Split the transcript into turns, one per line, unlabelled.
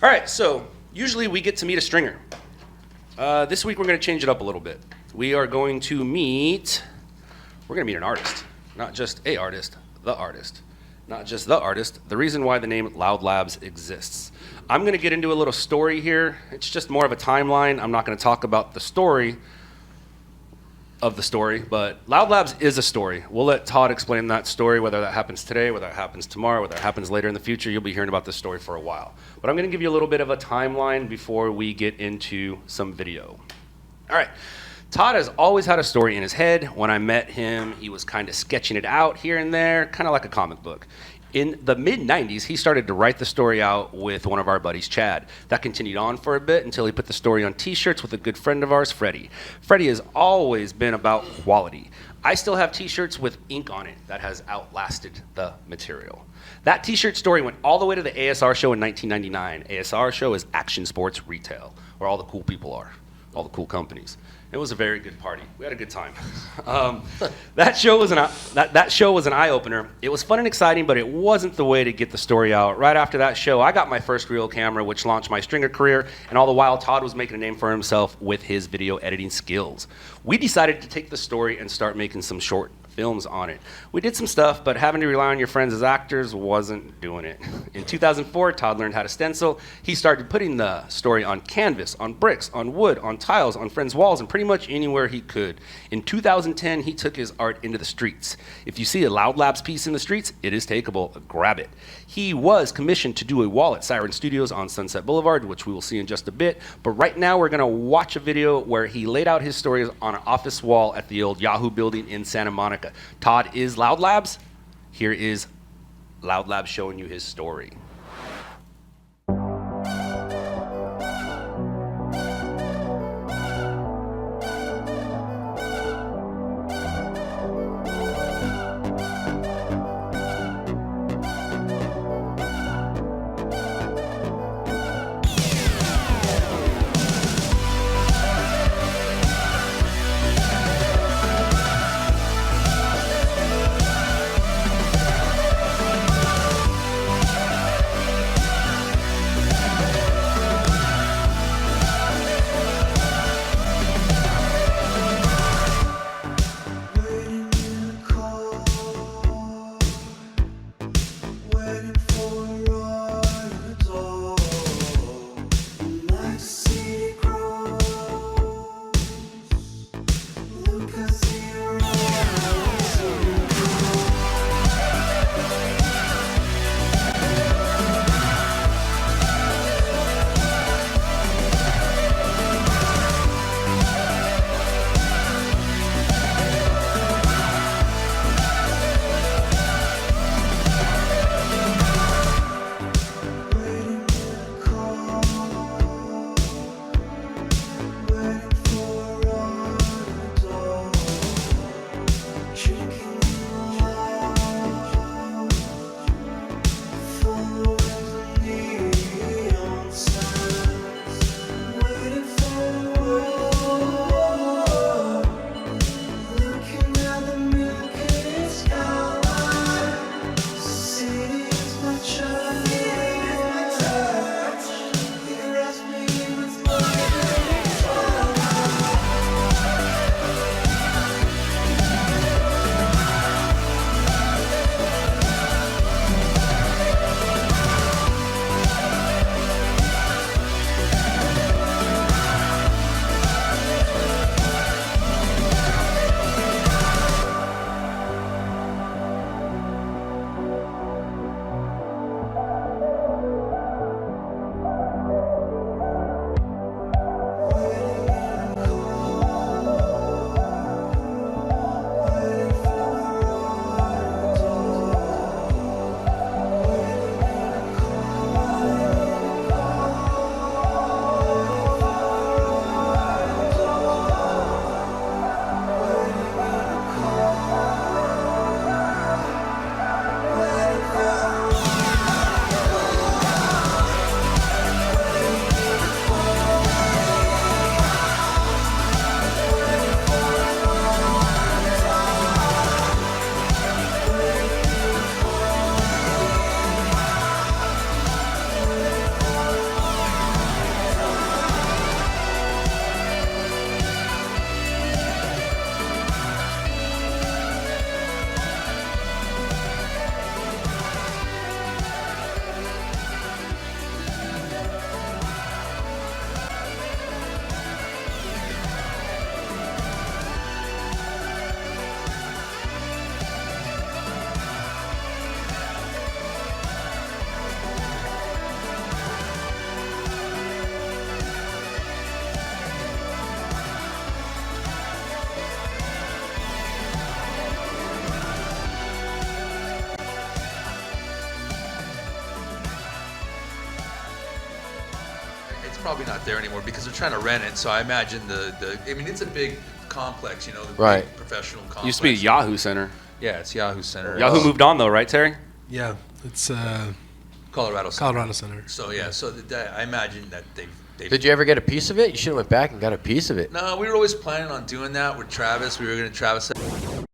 All right, so usually we get to meet a stringer. This week we're going to change it up a little bit. We're going to meet an artist. Not just a artist, the artist. Not just the artist, the reason why the name LOUDLABS exists. I'm going to get into a little story here. It's just more of a timeline. I'm not going to talk about the story of the story, but LOUDLABS is a story. We'll let Todd explain that story, whether that happens today, whether it happens tomorrow, whether it happens later in the future. You'll be hearing about this story for a while. But I'm going to give you a little bit of a timeline before we get into some video. All right. Todd has always had a story in his head. When I met him, he was kind of sketching it out here and there, kind of like a comic book. In the mid-90s, he started to write the story out with one of our buddies, Chad. That continued on for a bit until he put the story on t-shirts with a good friend of ours, Freddie. Freddie has always been about quality. I still have t-shirts with ink on it that has outlasted the material. That t-shirt story went all the way to the ASR show in 1999. ASR show is Action Sports Retail, where all the cool people are, all the cool companies. It was a very good party. We had a good time. That show was an eye-opener. It was fun and exciting, but it wasn't the way to get the story out. Right after that show, I got my first reel camera, which launched my stringer career, and all the while, Todd was making a name for himself with his video editing skills. We decided to take the story and start making some short films on it. We did some stuff, but having to rely on your friends as actors wasn't doing it. In 2004, Todd learned how to stencil. He started putting the story on canvas, on bricks, on wood, on tiles, on friends' walls, and pretty much anywhere he could. In 2010, he took his art into the streets. If you see a LOUDLABS piece in the streets, it is takeable. Grab it. He was commissioned to do a wall at Siren Studios on Sunset Boulevard, which we will see in just a bit. But right now, we're going to watch a video where he laid out his stories on an office wall at the old Yahoo building in Santa Monica. Todd is LOUDLABS. Here is LOUDLABS showing you his story.
probably not there anymore because they're trying to rent it. So I imagine I mean, it's a big complex, you know, the
Right.
big professional complex.
Used to be Yahoo Center.
Yeah, it's Yahoo Center.
Yahoo moved on though, right, Terry?
Yeah, it's
Colorado Center.
Colorado Center.
So yeah, so I imagine that they've
Did you ever get a piece of it? You should have went back and got a piece of it.
No, we were always planning on doing that with Travis. We were going to Travis.